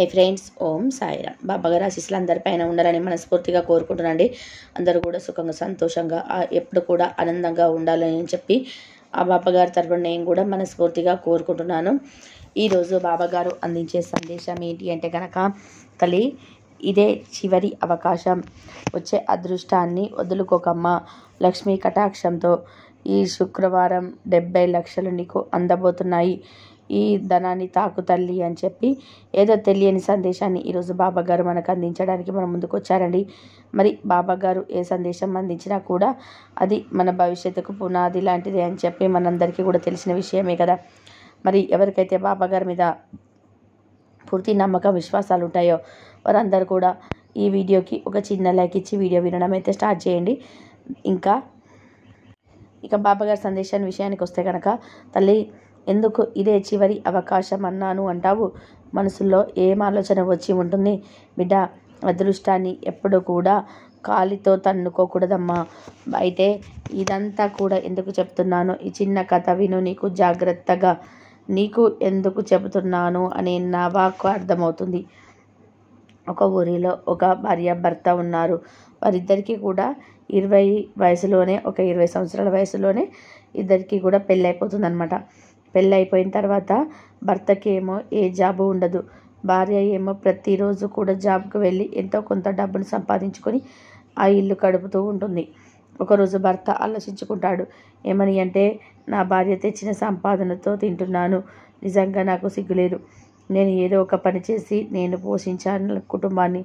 Hi friends, ఓం సాయిరామ్. బాబాగారు ఆశీస్సులు అందరిపైన ఉండాలని మనస్ఫూర్తిగా కోరుకుంటున్నాండి. అందరూ కూడా సుఖంగా సంతోషంగా ఎప్పుడు కూడా ఆనందంగా ఉండాలని చెప్పి ఆ బాబాగారి తరపున నేను కూడా మనస్ఫూర్తిగా కోరుకుంటున్నాను. ఈరోజు బాబాగారు అందించే సందేశం ఏంటి అంటే కనుక, తల్లి ఇదే చివరి అవకాశం, వచ్చే అదృష్టాన్ని వదులుకోకమ్మా. లక్ష్మీ కటాక్షంతో ఈ శుక్రవారం 70 లక్షలు నీకు అందబోతున్నాయి. ఈ ధనాన్ని తాకు తల్లి అని చెప్పి ఏదో తెలియని సందేశాన్ని ఈరోజు బాబాగారు మనకు అందించడానికి మన ముందుకు వచ్చారండి. మరి బాబాగారు ఏ సందేశం అందించినా కూడా అది మన భవిష్యత్తుకు పునాది లాంటిది అని చెప్పి మనందరికీ కూడా తెలిసిన విషయమే కదా. మరి ఎవరికైతే బాబాగారి మీద పూర్తి నమ్మకం విశ్వాసాలు ఉంటాయో వారందరూ కూడా ఈ వీడియోకి ఒక చిన్న లైక్ ఇచ్చి వీడియో వినడం అయితే స్టార్ట్ చేయండి. ఇక బాబాగారి సందేశాన్ని విషయానికి వస్తే కనుక, తల్లి ఎందుకు ఇదే చివరి అవకాశం అన్నాను అంటావు? మనసులో ఏం ఆలోచన వచ్చి ఉంటుంది బిడ్డ? అదృష్టాన్ని ఎప్పుడు కూడా కాలితో తన్నుకోకూడదమ్మా. అయితే ఇదంతా కూడా ఎందుకు చెప్తున్నాను, ఈ చిన్న కథ విను, నీకు జాగ్రత్తగా. నీకు ఎందుకు చెబుతున్నాను అని నా వాక్కు అర్థమవుతుంది. ఒక ఊరిలో ఒక భార్య భర్త ఉన్నారు. వారిద్దరికీ కూడా 20 వయసులోనే, ఒక 20 సంవత్సరాల వయసులోనే ఇద్దరికి కూడా పెళ్ళి అయిపోతుంది అనమాట. పెళ్ళి అయిపోయిన తర్వాత భర్తకి ఏమో ఏ జాబు ఉండదు, భార్య ఏమో ప్రతిరోజు కూడా జాబ్కి వెళ్ళి ఎంతో కొంత డబ్బును సంపాదించుకొని ఆ ఇల్లు గడుపుతూ ఉంటుంది. ఒకరోజు భర్త ఆలోచించుకుంటాడు, ఏమని అంటే, నా భార్య తెచ్చిన సంపాదనతో తింటున్నాను, నిజంగా నాకు సిగ్గులేదు. నేను ఏదో ఒక పని చేసి నేను పోషించాను కుటుంబాన్ని,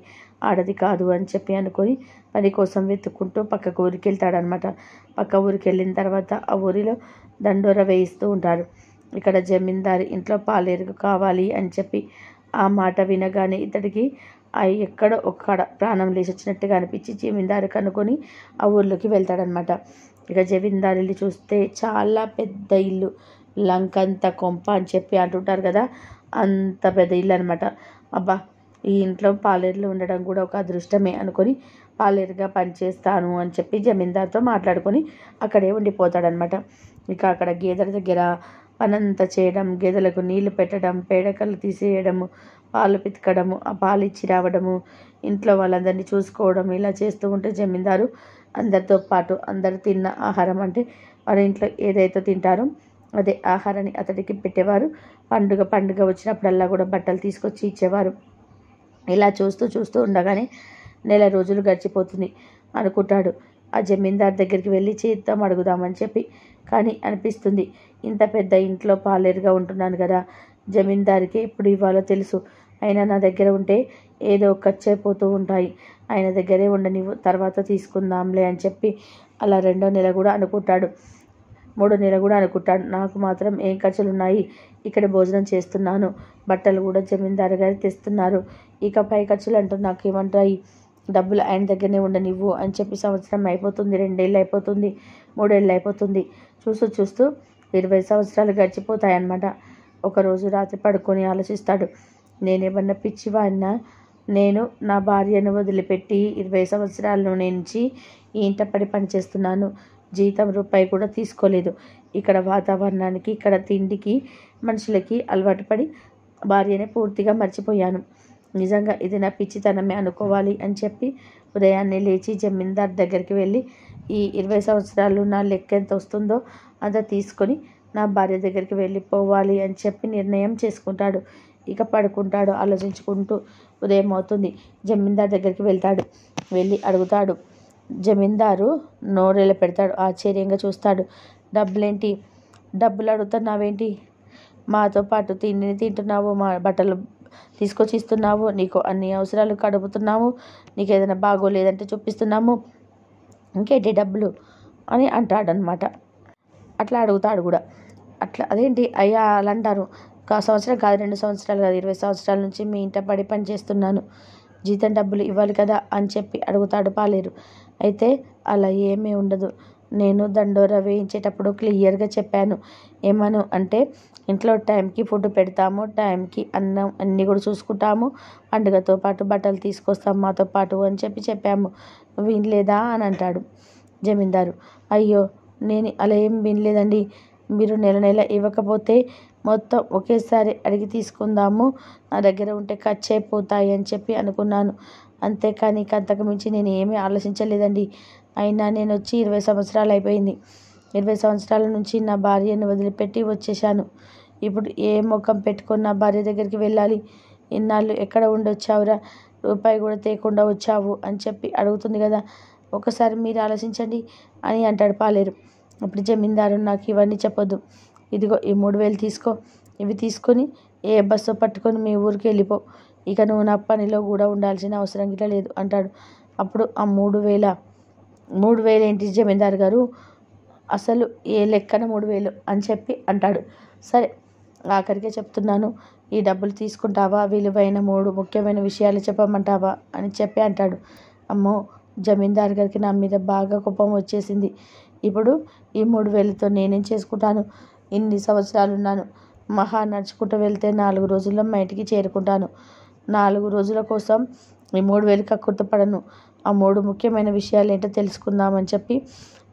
ఆడది కాదు అని చెప్పి అనుకొని పని కోసం వెతుక్కుంటూ పక్క ఊరికి వెళ్తాడనమాట. పక్క ఊరికి వెళ్ళిన తర్వాత ఆ ఊరిలో దండోర వేయిస్తూ ఉంటారు. ఇక్కడ జమీందారు ఇంట్లో పాలేరుగు కావాలి అని చెప్పి ఆ మాట వినగానే ఇతడికి ఎక్కడో ఒక్కడ ప్రాణం లేచి వచ్చినట్టుగా అనిపించి జమీందారు కనుక్కొని ఆ ఊర్లోకి వెళ్తాడనమాట. ఇక జమీందారుని చూస్తే చాలా పెద్ద ఇల్లు, లంకంత కొంప అని చెప్పి అంటుంటారు కదా, అంత పెద్ద ఇల్లు అనమాట. అబ్బా, ఈ ఇంట్లో పాలేరులు ఉండడం కూడా ఒక అదృష్టమే అనుకొని పాలేరుగా పనిచేస్తాను అని చెప్పి జమీందార్తో మాట్లాడుకొని అక్కడే ఉండిపోతాడనమాట. ఇక అక్కడ గేదెల దగ్గర పనంతా చేయడం, గేదెలకు నీళ్లు పెట్టడం, పేడకలు తీసేయడము, పాలు పితకడము, ఆ పాలు ఇచ్చి రావడము, ఇంట్లో వాళ్ళందరినీ చూసుకోవడం, ఇలా చేస్తూ ఉంటే జమీందారు అందరితో పాటు అందరు తిన్న ఆహారం, అంటే వారి ఇంట్లో ఏదైతే తింటారో అదే ఆహారాన్ని అతడికి పెట్టేవారు. పండుగ వచ్చినప్పుడల్లా కూడా బట్టలు తీసుకొచ్చి ఇచ్చేవారు. ఇలా చూస్తూ ఉండగానే నెల రోజులు గడిచిపోతుంది. అనుకుంటాడు, ఆ జమీందార్ దగ్గరికి వెళ్ళి చేద్దాం అడుగుదామని చెప్పి. కానీ అనిపిస్తుంది, ఇంత పెద్ద ఇంట్లో పాలేరుగా ఉంటున్నాను కదా, జమీందారికి ఎప్పుడు ఇవ్వాలో తెలుసు. అయినా నా దగ్గర ఉంటే ఏదో ఖర్చు అయిపోతూ ఉంటాయి, ఆయన దగ్గరే ఉండనివ్వు, తర్వాత తీసుకుందాంలే అని చెప్పి అలా 2వ నెల కూడా అనుకుంటాడు, 3వ నెల కూడా అనుకుంటాడు. నాకు మాత్రం ఏం ఖర్చులు ఉన్నాయి, ఇక్కడ భోజనం చేస్తున్నాను, బట్టలు కూడా జమీందారు గారు తెస్తున్నారు, ఇక పై ఖర్చులు అంటూ నాకు ఏమంటాయి, డబ్బులు ఆయన దగ్గరనే ఉండనివ్వు అని చెప్పి సంవత్సరం అయిపోతుంది, 2 ఏళ్ళు అయిపోతుంది, 3 ఏళ్ళు అయిపోతుంది. చూస్తూ 20 సంవత్సరాలు గడిచిపోతాయన్నమాట. ఒకరోజు రాత్రి పడుకొని ఆలోచిస్తాడు, నేనేమన్నా పిచ్చివాడినా? నేను నా భార్యను వదిలిపెట్టి 20 సంవత్సరాల నుంచి ఈ ఇంట పనిచేస్తున్నాను, జీతం రూపాయి కూడా తీసుకోలేదు. ఇక్కడ వాతావరణానికి, ఇక్కడ తిండికి, మనుషులకి అలవాటు పడి భార్యనే పూర్తిగా మర్చిపోయాను. నిజంగా ఇది నా పిచ్చితనమే అనుకోవాలి అని చెప్పి ఉదయాన్నే లేచి జమీందార్ దగ్గరికి వెళ్ళి ఈ 20 సంవత్సరాలు నా లెక్క ఎంత వస్తుందో అంత తీసుకొని నా భార్య దగ్గరికి వెళ్ళిపోవాలి అని చెప్పి నిర్ణయం చేసుకుంటాడు. ఇక పడుకుంటాడు ఆలోచించుకుంటూ. ఉదయం అవుతుంది. జమీందార్ దగ్గరికి వెళ్తాడు. వెళ్ళి అడుగుతాడు. జమీందారు నోరెళ్ళ పెడతాడు, ఆశ్చర్యంగా చూస్తాడు. డబ్బులేంటి? డబ్బులు అడుగుతున్నావేంటి? మాతో పాటు తిండిని తింటున్నావు, మా బట్టలు తీసుకొచ్చి ఇస్తున్నావు, నీకు అన్ని అవసరాలు గడుపుతున్నాము, నీకు ఏదైనా బాగోలేదంటే చూపిస్తున్నాము, ఇంకేంటి డబ్బులు అని అంటాడనమాట. అట్లా అడుగుతాడు కూడా. అదేంటి అయ్యా అలా అంటారు? సంవత్సరం కాదు, 2 సంవత్సరాలు కాదు, 20 సంవత్సరాల నుంచి మీ ఇంట పని చేస్తున్నాను, జీతం డబ్బులు ఇవ్వాలి కదా అని చెప్పి అడుగుతాడు పాలేరు. అయితే అలా ఏమీ ఉండదు, నేను దండోరా వేయించేటప్పుడు క్లియర్గా చెప్పాను. ఏమను అంటే, ఇంట్లో టైంకి ఫుడ్ పెడతాము, టైంకి అన్నం అన్నీ కూడా చూసుకుంటాము, పండుగతో పాటు బట్టలు తీసుకొస్తాము మాతో పాటు అని చెప్పి చెప్పాము, నువ్వు వినలేదా అని అంటాడు జమీందారు. అయ్యో, నేను అలా ఏం వినలేదండి, మీరు నెల ఇవ్వకపోతే మొత్తం ఒకేసారి అడిగి తీసుకుందాము, నా దగ్గర ఉంటే ఖర్చు అయిపోతాయి అని చెప్పి అనుకున్నాను. అంతేకాని అంతకు మించి నేను ఏమీ ఆలోచించలేదండి. అయినా నేను వచ్చి 20 సంవత్సరాలు అయిపోయింది. 20 సంవత్సరాల నుంచి నా భార్యను వదిలిపెట్టి వచ్చేసాను. ఇప్పుడు ఏ ముఖం పెట్టుకొని నా భార్య దగ్గరికి వెళ్ళాలి? ఇన్నాళ్ళు ఎక్కడ ఉండొచ్చావురా, రూపాయి కూడా తేకుండా వచ్చావు అని చెప్పి అడుగుతుంది కదా, ఒకసారి మీరు ఆలోచించండి అని అంటాడు పాలేరు. అప్పుడు జమీందారు, నాకు ఇవన్నీ చెప్పొద్దు, ఇదిగో ఈ 3000 తీసుకో, ఇవి తీసుకొని ఏ బస్సు పట్టుకొని మీ ఊరికి వెళ్ళిపో, ఇక నువ్వు నా పనిలో కూడా ఉండాల్సిన అవసరం గిట్లా లేదు అంటాడు. అప్పుడు ఆ 3000 ఏంటి జమీందారు గారు, అసలు ఏ లెక్కన 3000 అని చెప్పి అంటాడు. సరే ఆఖరికే చెప్తున్నాను, ఈ డబ్బులు తీసుకుంటావా, విలువైన 3 ముఖ్యమైన విషయాలు చెప్పమంటావా అని చెప్పి అంటాడు. అమ్మో, జమీందారు గారికి నా మీద బాగా కోపం వచ్చేసింది. ఇప్పుడు ఈ 3000తో నేనేం చేసుకుంటాను? ఇన్ని సంవత్సరాలున్నాను. మహా నడుచుకుంటూ వెళ్తే 4 రోజుల్లో మా ఇంటికి చేరుకుంటాను. 4 రోజుల కోసం ఈ 3000 కక్కుర్తిపడను. ఆ 3 ముఖ్యమైన విషయాలు ఏంటో తెలుసుకుందామని చెప్పి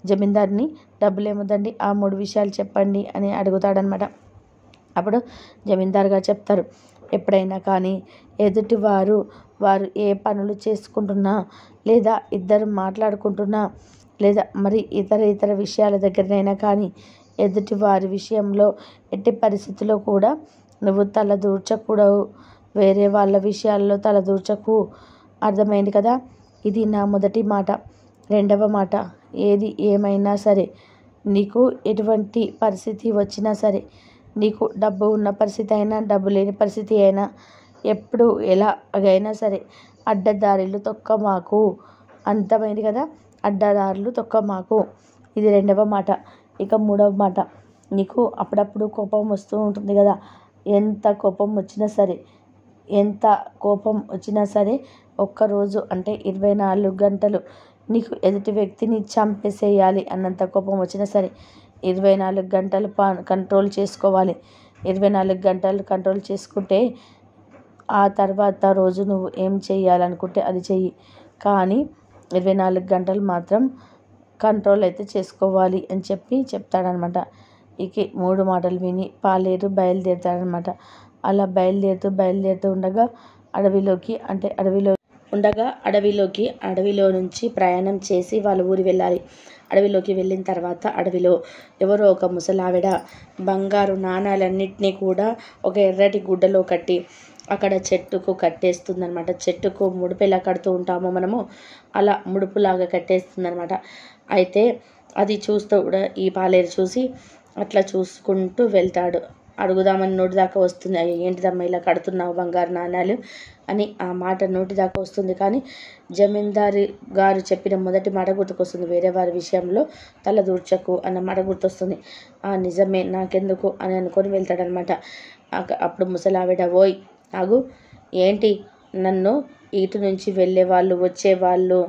జమీందారుని, డబ్బులేమొద్దండి, ఆ 3 విషయాలు చెప్పండి అని అడుగుతాడనమాట. అప్పుడు జమీందారు గారు చెప్తారు, ఎప్పుడైనా కానీ ఎదుటివారు వారు ఏ పనులు చేసుకుంటున్నా, లేదా ఇద్దరు మాట్లాడుకుంటున్నా, లేదా మరి ఇతర విషయాల దగ్గరనైనా కానీ ఎదుటి వారి విషయంలో ఎట్టి పరిస్థితుల్లో కూడా నువ్వు తల దూర్చకూడదు. వేరే వాళ్ళ విషయాల్లో తల దూర్చకు. అర్థమైంది కదా? ఇది నా మొదటి మాట. రెండవ మాట, ఏది ఏమైనా సరే, నీకు ఎటువంటి పరిస్థితి వచ్చినా సరే, నీకు డబ్బు ఉన్న పరిస్థితి అయినా డబ్బు లేని పరిస్థితి అయినా, ఎప్పుడు ఎలాగైనా సరే అడ్డదారులు తొక్కమాకు. అర్థమైంది కదా? అడ్డదారులు తొక్కమాకు. ఇది రెండవ మాట. ఇక మూడవ మాట, నీకు అప్పుడప్పుడు కోపం వస్తూ ఉంటుంది కదా, ఎంత కోపం వచ్చినా సరే ఒక్కరోజు అంటే 24 గంటలు నీకు ఎదుటి వ్యక్తిని చంపేసేయాలి అన్నంత కోపం వచ్చినా సరే 24 గంటలు కంట్రోల్ చేసుకోవాలి. 24 గంటలు కంట్రోల్ చేసుకుంటే ఆ తర్వాత రోజు నువ్వు ఏం చేయాలనుకుంటే అది చెయ్యి. కానీ 24 గంటలు మాత్రం కంట్రోల్ అయితే చేసుకోవాలి అని చెప్పి చెప్తాడనమాట. ఇక 3 మాటలు విని పాలేరు బయలుదేరుతాడనమాట. అలా బయలుదేరుతూ ఉండగా అడవిలో నుంచి ప్రయాణం చేసి వాళ్ళ ఊరు వెళ్ళాలి. అడవిలోకి వెళ్ళిన తర్వాత అడవిలో ఎవరో ఒక ముసలావిడ బంగారు నాణాలన్నింటినీ కూడా ఒక ఎర్రటి గుడ్డలో కట్టి అక్కడ చెట్టుకు కట్టేస్తుందనమాట. చెట్టుకు ముడుపు ఎలా కడుతూ ఉంటామో మనము అలా ముడుపులాగా కట్టేస్తుందనమాట. అయితే అది చూస్తూ కూడా ఈ పాలేరు చూసి అట్లా చూసుకుంటూ వెళ్తాడు. అడుగుదామని నోటి దాకా వస్తుంది, అయ్యో ఏంటిదమ్మా ఇలా కడుతున్నావు బంగారు నాణాలు అని ఆ మాట నోటి దాకా వస్తుంది. కానీ జమీందారు గారు చెప్పిన మొదటి మాట గుర్తుకొస్తుంది, వేరే వారి విషయంలో తల దూర్చకు అన్న మాట గుర్తొస్తుంది. నిజమే, నాకెందుకు అని అనుకొని వెళ్తాడనమాట. అప్పుడు ముసలావిడ, ఓయ్ ఆగు, ఏంటి నన్ను ఇటు నుంచి వెళ్ళేవాళ్ళు వచ్చేవాళ్ళు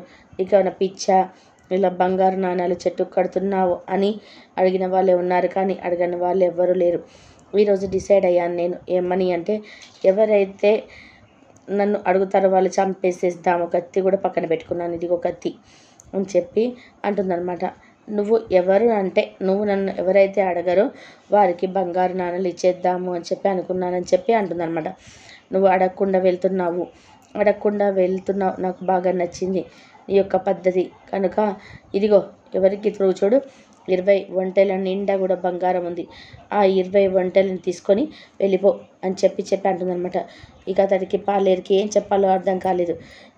ఇక నా పిచ్చా, ఇలా బంగారు నాణాలు చెట్టుకు కడుతున్నావు అని అడిగిన వాళ్ళే ఉన్నారు, కానీ అడగని వాళ్ళు ఎవ్వరూ లేరు. ఈరోజు డిసైడ్ అయ్యాను నేను, ఏమని అంటే ఎవరైతే నన్ను అడుగుతారో వాళ్ళు చంపేసేద్దాము, కత్తి కూడా పక్కన పెట్టుకున్నాను, ఇదిగో కత్తి అని చెప్పి అంటుందన్నమాట. నువ్వు ఎవరు అంటే, నువ్వు నన్ను ఎవరైతే అడగరో వారికి బంగారు నాణాలు ఇచ్చేద్దాము అని చెప్పి అనుకున్నానని చెప్పి అంటుందన్నమాట. నువ్వు అడగకుండా వెళ్తున్నావు, నాకు బాగా నచ్చింది నీ యొక్క పద్ధతి కనుక ఇదిగో ఎవరికి త్రువు చూడు, 20 ఒంటెల నిండా కూడా బంగారం ఉంది, ఆ 20 ఒంటెలను తీసుకొని వెళ్ళిపో అని చెప్పి అంటుందన్నమాట. ఇక అతడికి పాలేరుకి ఏం చెప్పాలో అర్థం కాలేదు.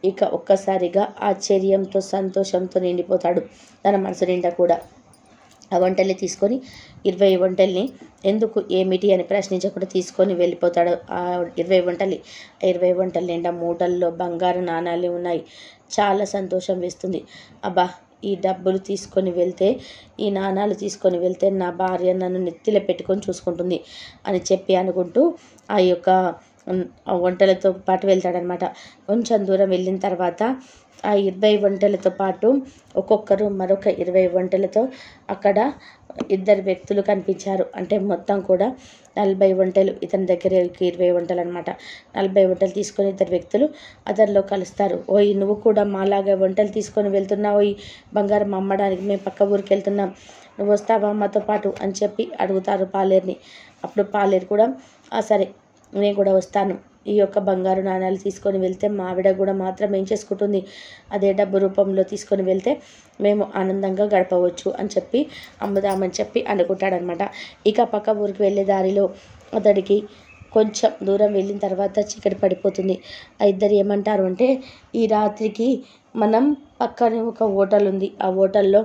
ఇక ఒక్కసారిగా ఆశ్చర్యంతో సంతోషంతో నిండిపోతాడు తన మనసు నిండా కూడా. ఆ ఒంటెల్ని తీసుకొని 20 ఒంటెల్ని ఎందుకు ఏమిటి అని ప్రశ్నించకుండా తీసుకొని వెళ్ళిపోతాడు. ఆ 20 ఒంటెల నిండా మూటల్లో బంగారు నాణాలు ఉన్నాయి. చాలా సంతోషం వేస్తుంది. అబ్బా, ఈ డబ్బులు తీసుకొని వెళ్తే, ఈ నాణాలు తీసుకొని వెళ్తే నా భార్య నన్ను నెత్తిలో పెట్టుకొని చూసుకుంటుంది అని చెప్పి అనుకుంటూ ఆ యొక్క ఒంటెలతో పాటు వెళ్తాడనమాట. కొంచెం దూరం వెళ్ళిన తర్వాత ఆ 20 ఒంటెలతో పాటు ఒక్కొక్కరు మరొక 20 ఒంటెలతో అక్కడ 2 వ్యక్తులు కనిపించారు. అంటే మొత్తం కూడా 40 ఒంటెలు, ఇతని దగ్గర 20 ఒంటెలు అనమాట. 40 ఒంటెలు తీసుకొని ఇద్దరు వ్యక్తులు అతనిలో కలుస్తారు. ఓయ్, నువ్వు కూడా మాలాగా ఒంటెలు తీసుకొని వెళ్తున్నావు, ఈ బంగారం అమ్మడానికి మేము పక్క ఊరికి వెళ్తున్నాం, నువ్వు వస్తావా మాతో పాటు అని చెప్పి అడుగుతారు పాలేరుని. అప్పుడు పాలేరు కూడా సరే నేను కూడా వస్తాను, ఈ యొక్క బంగారు నాణ్యాలు తీసుకొని వెళ్తే మా ఆవిడ కూడా మాత్రం ఏం చేసుకుంటుంది, అదే డబ్బు రూపంలో తీసుకొని వెళ్తే మేము ఆనందంగా గడపవచ్చు అని చెప్పి అమ్ముదామని చెప్పి అనుకుంటాడనమాట. ఇక పక్క ఊరికి వెళ్ళే దారిలో అతడికి కొంచెం దూరం వెళ్ళిన తర్వాత చీకటి పడిపోతుంది. ఆ ఇద్దరు ఏమంటారు అంటే, ఈ రాత్రికి మనం పక్కనే ఒక హోటల్ ఉంది, ఆ హోటల్లో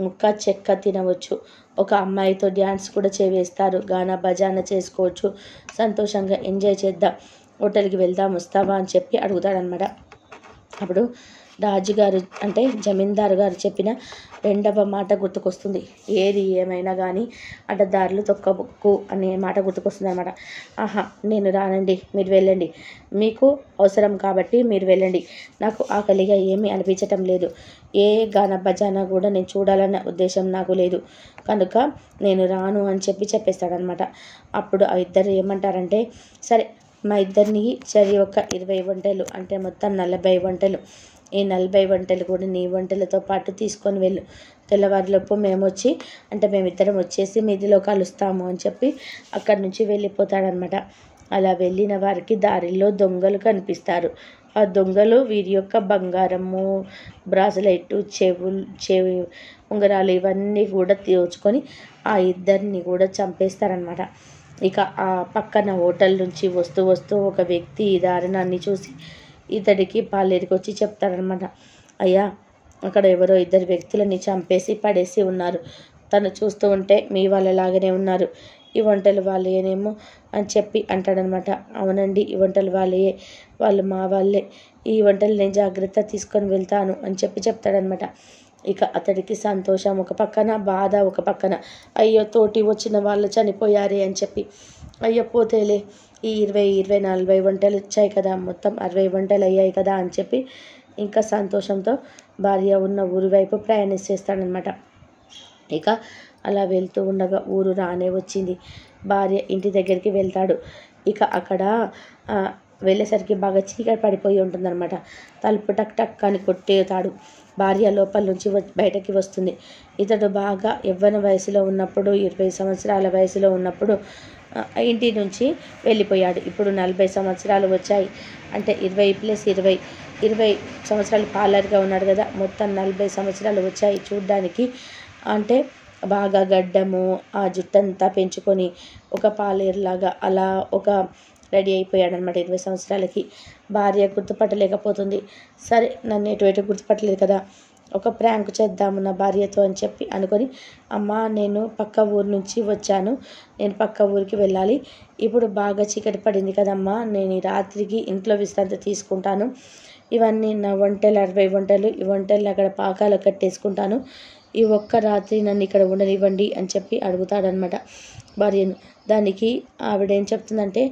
ముక్క చెక్క తినవచ్చు, ఒక అమ్మాయితో డ్యాన్స్ కూడా చేవేస్తారు, గానా బజానా చేసుకోవచ్చు, సంతోషంగా ఎంజాయ్ చేద్దాం, హోటల్కి వెళ్దాం, వస్తావా అని చెప్పి అడుగుతాడనమాట. అప్పుడు రాజుగారు అంటే జమీందారు గారు చెప్పిన రెండవ మాట గుర్తుకొస్తుంది. ఏది ఏమైనా కానీ అడ్డదారులు తొక్కబుక్కు అనే మాట గుర్తుకొస్తుంది అనమాట. నేను రానండి, మీరు వెళ్ళండి, మీకు అవసరం కాబట్టి మీరు వెళ్ళండి, నాకు ఆకలిగా ఏమీ అనిపించటం లేదు, ఏ గాన భజానా కూడా నేను చూడాలన్న ఉద్దేశం నాకు లేదు, కనుక నేను రాను అని చెప్పి చెప్పేస్తాడనమాట. అప్పుడు ఆ ఇద్దరు ఏమంటారంటే, సరే మా ఇద్దరిని సరి ఒక 20 ఒంటెలు అంటే మొత్తం 40 ఒంటెలు, ఈ 40 ఒంటెలు కూడా నీ ఒంటెలతో పాటు తీసుకొని వెళ్ళు, తెల్లవారులోపు మేమిద్దరం వచ్చేసి మీదిలో కలుస్తాము అని చెప్పి అక్కడి నుంచి వెళ్ళిపోతాడనమాట. అలా వెళ్ళిన వారికి దారిలో దొంగలు కనిపిస్తారు. ఆ దొంగలు వీరి యొక్క బంగారము, బ్రాస్లెట్, చెవి ఉంగరాలు ఇవన్నీ కూడా దోచుకొని ఆ ఇద్దరిని కూడా చంపేస్తారనమాట. ఇక ఆ పక్కన హోటల్ నుంచి వస్తూ ఒక వ్యక్తి ఈ దారుణాన్ని చూసి ఇతడికి పాలేరుకి వచ్చి చెప్తారనమాట. అయ్యా, అక్కడ ఎవరో ఇద్దరు వ్యక్తులని చంపేసి పడేసి ఉన్నారు, తను చూస్తూ ఉంటే మీ వాళ్ళలాగానే ఉన్నారు, ఈ ఒంటెలు వాళ్ళేనేమో అని చెప్పి అంటాడనమాట. అవునండి, ఈ ఒంటెలు వాళ్ళే, వాళ్ళు మా వాళ్ళే, ఈ ఒంటెలు నేను జాగ్రత్త తీసుకొని వెళ్తాను అని చెప్పి చెప్తాడనమాట. ఇక అతడికి సంతోషం ఒక పక్కన, బాధ ఒక పక్కన. అయ్యో, తోటి వచ్చిన వాళ్ళు చనిపోయారే అని చెప్పి, అయ్యో పోతేలే, ఈ 20, 40 ఒంటెలు వచ్చాయి కదా, మొత్తం 60 ఒంటెలు అయ్యాయి కదా అని చెప్పి ఇంకా సంతోషంతో భార్య ఉన్న ఊరి వైపు ప్రయాణిస్తాడనమాట. ఇక అలా వెళ్తూ ఉండగా ఊరు రానే వచ్చింది. భార్య ఇంటి దగ్గరికి వెళ్తాడు. ఇక అక్కడ వెళ్ళేసరికి బాగా చీకటి పడిపోయి ఉంటుందన్నమాట. తలుపు టక్ టక్ అని కొట్టేతాడు. భార్య లోపల నుంచి బయటకి వస్తుంది. ఇతడు బాగా యవ్వన వయసులో ఉన్నప్పుడు, 20 సంవత్సరాల వయసులో ఉన్నప్పుడు ఇంటి నుంచి వెళ్ళిపోయాడు. ఇప్పుడు 40 సంవత్సరాలు వచ్చాయి అంటే 20+20 సంవత్సరాలు పార్లర్గా ఉన్నాడు కదా, మొత్తం 40 సంవత్సరాలు వచ్చాయి చూడ్డానికి. అంటే బాగా గడ్డము, ఆ జుట్టంతా పెంచుకొని ఒక పాలేరులాగా అలా ఒక రెడీ అయిపోయాడనమాట 20 సంవత్సరాలకి. భార్య గుర్తుపట్టలేకపోతుంది. సరే, నన్ను ఎటు గుర్తుపట్టలేదు కదా, ఒక ప్రాంక్ చేద్దాము నా భార్యతో అని చెప్పి అనుకొని, అమ్మా నేను పక్క ఊరు నుంచి వచ్చాను, నేను పక్క ఊరికి వెళ్ళాలి, ఇప్పుడు బాగా చీకటి పడింది కదమ్మా, నేను ఈ రాత్రికి ఇంట్లో విశ్రాంతి తీసుకుంటాను, ఇవన్నీ నా ఒంటెలు 60 ఒంటెలు, ఈ ఒంటెల్ని అక్కడ పాకాలు కట్టేసుకుంటాను, ఈ ఒక్క రాత్రి నన్ను ఇక్కడ ఉండనివ్వండి అని చెప్పి అడుగుతాడనమాట భార్యను. దానికి ఆవిడేం చెప్తుందంటే,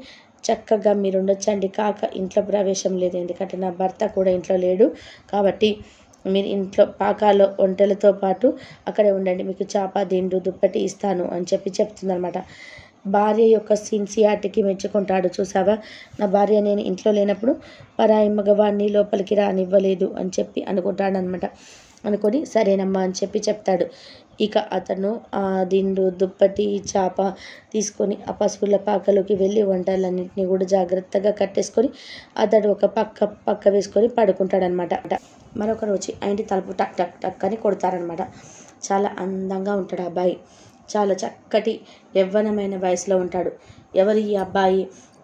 చక్కగా మీరు ఉండొచ్చండి, కాక ఇంట్లో ప్రవేశం లేదు, ఎందుకంటే నా భర్త కూడా ఇంట్లో లేడు, కాబట్టి మీరు ఇంట్లో పాకాలో ఒంటెలతో పాటు అక్కడే ఉండండి, మీకు చాప దిండు దుప్పటి ఇస్తాను అని చెప్పి చెప్తుందనమాట. భార్య యొక్క సిన్సియారిటీకి మెచ్చుకుంటాడు. చూసావా, నా భార్య నేను ఇంట్లో లేనప్పుడు పరాయి మగవాడిని లోపలికి రానివ్వలేదు అని చెప్పి అనుకుంటాడనమాట. అనుకొని సరేనమ్మా అని చెప్పి చెప్తాడు. ఇక అతను ఆ దిండు దుప్పటి చాప తీసుకొని ఆ పశువుల పాకలోకి వెళ్ళి వంటలన్నింటినీ కూడా జాగ్రత్తగా కట్టేసుకొని అతడు ఒక పక్క వేసుకొని పడుకుంటాడనమాట. మరొక రోజు ఆ ఇంటి తలుపు టక్ టక్ టక్ అని కొడతారనమాట. చాలా అందంగా ఉంటాడు అబ్బాయి, చాలా చక్కటి యవ్వనమైన వయసులో ఉంటాడు. ఎవరు ఈ అబ్బాయి,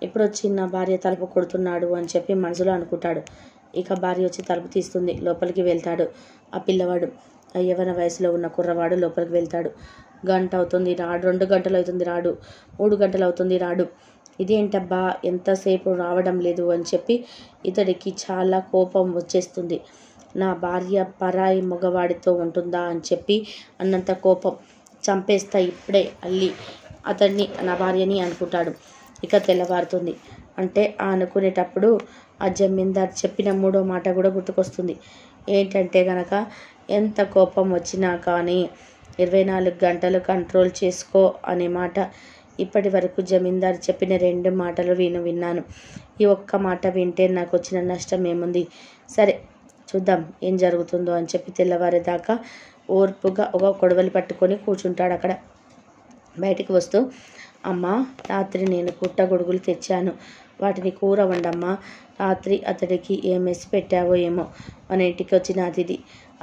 ఎప్పుడు వచ్చి నా భార్య తలుపు కొడుతున్నాడు అని చెప్పి మనసులో అనుకుంటాడు. ఇక భార్య వచ్చి తలుపు తీస్తుంది. లోపలికి వెళ్తాడు ఆ పిల్లవాడు. ఆ యవ్వన వయసులో ఉన్న కుర్రవాడు లోపలికి వెళ్తాడు. గంట అవుతుంది రాడు, 2 గంటలు అవుతుంది రాడు, 3 గంటలు అవుతుంది రాడు, ఇదేంటబ్బా ఎంతసేపు రావడం లేదు అని చెప్పి ఇతడికి చాలా కోపం వచ్చేస్తుంది. నా భార్య పరాయి మగవాడితో ఉంటుందా అని చెప్పి అన్నంత కోపం, చంపేస్తా ఇప్పుడే అల్లి అతన్ని, నా భార్యని అనుకుంటాడు. ఇక తెల్లవారుతుంది. అంటే అనుకునేటప్పుడు ఆ జమీందార్ చెప్పిన 3వ మాట కూడా గుర్తుకొస్తుంది. ఏంటంటే గనక, ఎంత కోపం వచ్చినా కానీ 24 గంటలు కంట్రోల్ చేసుకో అనే మాట ఇప్పటి వరకు జమీందారు చెప్పిన 2 మాటలు విన్నాను. ఈ ఒక్క మాట వింటే నాకు వచ్చిన నష్టం ఏముంది? సరే చూద్దాం ఏం జరుగుతుందో అని చెప్పి తెల్లవారేదాకా ఓర్పుగా ఒక కొడవలి పట్టుకొని కూర్చుంటాడు అక్కడ. బయటికి వస్తూ, అమ్మా రాత్రి నేను పుట్టగొడుగులు తెచ్చాను, వాటిని కూర వండమ్మా. రాత్రి అతడికి ఏం మెసి పెట్టావో ఏమో, మన ఇంటికి వచ్చిన అతిథి,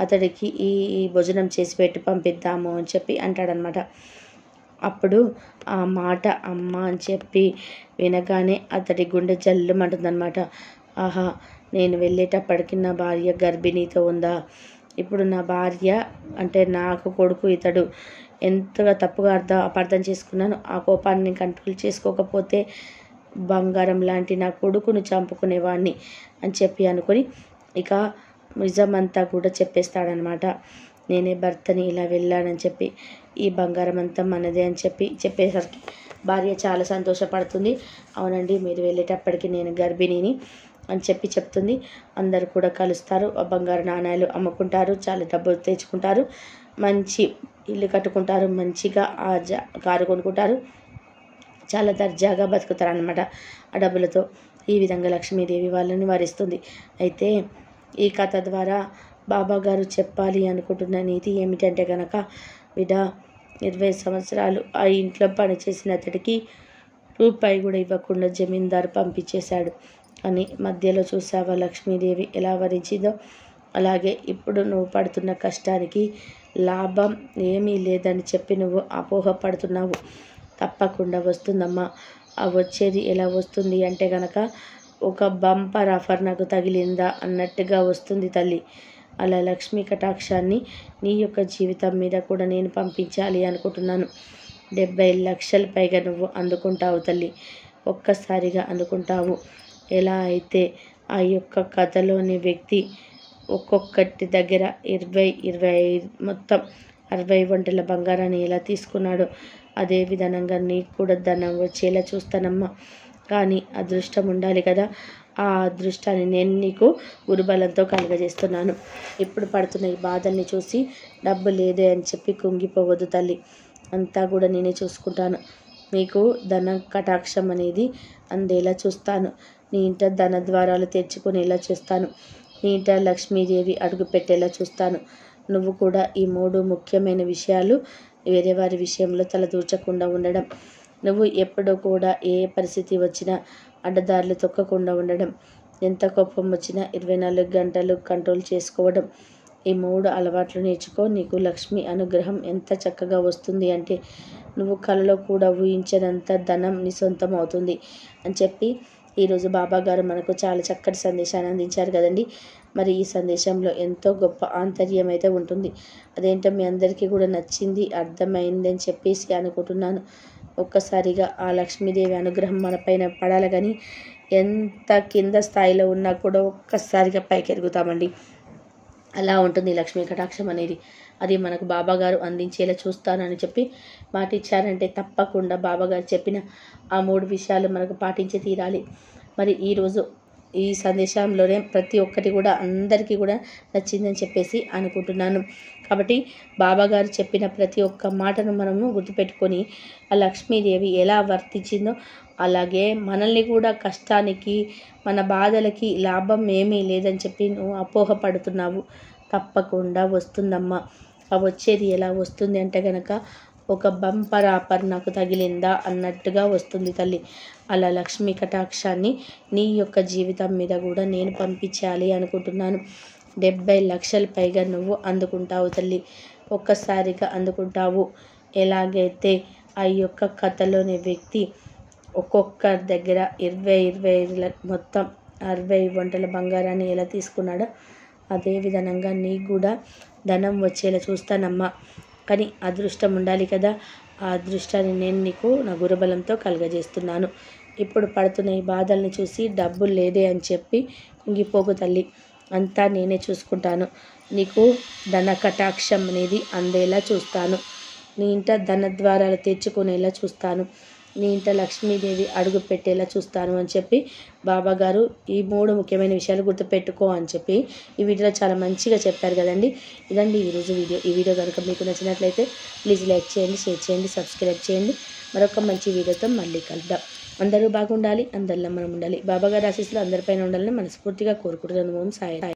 అతడికి ఈ భోజనం చేసి పెట్టి పంపిద్దాము అని చెప్పి అంటాడనమాట. అప్పుడు ఆ మాట అమ్మ అని చెప్పి వినగానే అతడి గుండె జల్లుమంటుందన్నమాట. ఆహా, నేను వెళ్ళేటప్పటికి నా భార్య గర్భిణీతో ఉందా? ఇప్పుడు నా భార్య అంటే నాకు కొడుకు ఇతడు. ఎంతగా తప్పుగా అపార్థం చేసుకున్నాను. ఆ కోపాన్ని కంట్రోల్ చేసుకోకపోతే బంగారం లాంటి నా కొడుకును చంపుకునేవాడిని అని చెప్పి అనుకొని ఇక నిజమంతా కూడా చెప్పేస్తాడనమాట. నేనే భర్తని ఇలా వెళ్ళానని చెప్పి, ఈ బంగారం అంతా మనదే అని చెప్పేసరికి భార్య చాలా సంతోషపడుతుంది. అవునండి, మీరు వెళ్ళేటప్పటికి నేను గర్భిణిని అని చెప్తుంది. అందరూ కూడా కలుస్తారు, ఆ బంగారు నాణాలు అమ్ముకుంటారు, చాలా డబ్బులు తెచ్చుకుంటారు, మంచి ఇల్లు కట్టుకుంటారు, మంచిగా కారు కొనుక్కుంటారు, చాలా దర్జాగా బతుకుతారనమాట ఆ డబ్బులతో. ఈ విధంగా లక్ష్మీదేవి వాళ్ళని వరిస్తుంది. అయితే ఈ కథ ద్వారా బాబాగారు చెప్పాలి అనుకుంటున్న నీతి ఏమిటంటే కనుక, బిడ్డ 20 సంవత్సరాలు ఆ ఇంట్లో పనిచేసిన అతడికి రూపాయి కూడా ఇవ్వకుండా జమీందారు పంపించేశాడు. అని మధ్యలో చూసావా లక్ష్మీదేవి ఎలా వరించిందో? అలాగే ఇప్పుడు నువ్వు పడుతున్న కష్టానికి లాభం ఏమీ లేదని చెప్పి నువ్వు అపోహపడుతున్నావు. తప్పకుండా వస్తుందమ్మా. ఆ వచ్చేది ఎలా వస్తుంది అంటే కనుక, ఒక బంపర్ ఆఫర్ నాకు తగిలిందా అన్నట్టుగా వస్తుంది తల్లి. అలా లక్ష్మీ కటాక్షాన్ని నీ యొక్క జీవితం మీద కూడా నేను పంపించాలి అనుకుంటున్నాను. 70 లక్షల పైగా నువ్వు అందుకుంటావు తల్లి, ఒక్కసారిగా అందుకుంటావు. ఎలా అయితే ఆ యొక్క కథలోని వ్యక్తి ఒక్కొక్కటి దగ్గర 20 మొత్తం 60 వంటల బంగారాన్ని ఎలా తీసుకున్నాడో అదే విధానంగా నీకు కూడా ధనం వచ్చేలా చూస్తానమ్మా. కానీ అదృష్టం ఉండాలి కదా, ఆ అదృష్టాన్ని నేను నీకు గురుబలంతో కలుగజేస్తున్నాను. ఇప్పుడు పడుతున్న ఈ బాధల్ని చూసి డబ్బు లేదే అని చెప్పి కుంగిపోవద్దు తల్లి, అంతా కూడా నేనే చూసుకుంటాను. నీకు ధన కటాక్షం అనేది అందేలా చూస్తాను. నీ ఇంట ధన ద్వారాలు తెచ్చుకునేలా చూస్తాను. నీ ఇంట లక్ష్మీదేవి అడుగు పెట్టేలా చూస్తాను. నువ్వు కూడా ఈ 3 ముఖ్యమైన విషయాలు వేరే వారి విషయంలో తలదూర్చకుండా ఉండడం, నువ్వు ఎప్పుడూ కూడా ఏ పరిస్థితి వచ్చినా అడ్డదారులు తొక్కకుండా ఉండడం, ఎంత కోపం వచ్చినా 24 గంటలు కంట్రోల్ చేసుకోవడం, ఈ 3 అలవాట్లు నేర్చుకో. నీకు లక్ష్మి అనుగ్రహం ఎంత చక్కగా వస్తుంది అంటే నువ్వు కలలో కూడా ఊహించనంత ధనం నీ సొంతం అవుతుంది అని చెప్పి ఈరోజు బాబాగారు మనకు చాలా చక్కటి సందేశాన్ని అందించారు కదండి. మరి ఈ సందేశంలో ఎంతో గొప్ప ఆంతర్యం అయితే ఉంటుంది. అదేంటో మీ అందరికీ కూడా నచ్చింది, అర్థమైంది అని చెప్పేసి అనుకుంటున్నాను. ఒక్కసారిగా ఆ లక్ష్మీదేవి అనుగ్రహం మన పైన పడాలి, కానీ ఎంత కింద స్థాయిలో ఉన్నా కూడా ఒక్కసారిగా పైకి ఎదుగుతామండి. అలా ఉంటుంది లక్ష్మీ కటాక్షం అనేది. అది మనకు బాబాగారు అందించేలా చూస్తానని చెప్పి మాట ఇచ్చారంటే తప్పకుండా బాబాగారు చెప్పిన ఆ 3 విషయాలు మనకు పాటించి తీరాలి. మరి ఈరోజు ఈ సందేశంలోనే ప్రతి ఒక్కటి కూడా అందరికీ కూడా నచ్చిందని చెప్పేసి అనుకుంటున్నాను. కాబట్టి బాబాగారు చెప్పిన ప్రతి ఒక్క మాటను మనము గుర్తుపెట్టుకొని ఆ లక్ష్మీదేవి ఎలా వర్తించిందో అలాగే మనల్ని కూడా కష్టానికి మన బాధలకి లాభం ఏమీ లేదని చెప్పి నువ్వు అపోహపడుతున్నావు. తప్పకుండా వస్తుందమ్మా. ఆ వచ్చేది ఎలా వస్తుంది అంటే కనుక, ఒక బంపర్ ఆఫర్ నాకు తగిలిందా అన్నట్టుగా వస్తుంది తల్లి. అలా లక్ష్మీ కటాక్షాన్ని నీ యొక్క జీవితం మీద కూడా నేను పంపించాలి అనుకుంటున్నాను. 70 లక్షల పైగా నువ్వు అందుకుంటావు తల్లి, ఒక్కసారిగా అందుకుంటావు. ఎలాగైతే ఆ యొక్క కథలోని వ్యక్తి ఒక్కొక్కరి దగ్గర 20 మొత్తం 60 వంటల బంగారాన్ని ఎలా తీసుకున్నాడో అదే విధంగా నీకు కూడా ధనం వచ్చేలా చూస్తానమ్మా. కానీ అదృష్టం ఉండాలి కదా, ఆ అదృష్టాన్ని నేను నీకు నా గురుబలంతో కలుగజేస్తున్నాను. ఇప్పుడు పడుతున్న ఈ బాధల్ని చూసి డబ్బు లేదే అని చెప్పి కుంగిపోకు తల్లి, అంతా నేనే చూసుకుంటాను. నీకు ధన కటాక్షం అనేది అందేలా చూస్తాను. నీ ఇంట ధన ద్వారాలు తెచ్చుకునేలా చూస్తాను. నీ ఇంట లక్ష్మీదేవి అడుగు పెట్టేలా చూస్తాను అని చెప్పి బాబాగారు ఈ 3 ముఖ్యమైన విషయాలు గుర్తుపెట్టుకో అని చెప్పి ఈ వీడియోలో చాలా మంచిగా చెప్పారు కదండి. ఇదండి ఈరోజు వీడియో. ఈ వీడియో కనుక మీకు నచ్చినట్లయితే ప్లీజ్ లైక్ చేయండి, షేర్ చేయండి, సబ్స్క్రైబ్ చేయండి. మరొక మంచి వీడియోతో మళ్ళీ కలుద్దాం. అందరూ బాగుండాలి, అందరిలో మనం ఉండాలి. బాబాగారి ఆశీస్సులు అందరిపైన ఉండాలని మనస్ఫూర్తిగా కోరుకుంటున్నాను. ఓం సాయి.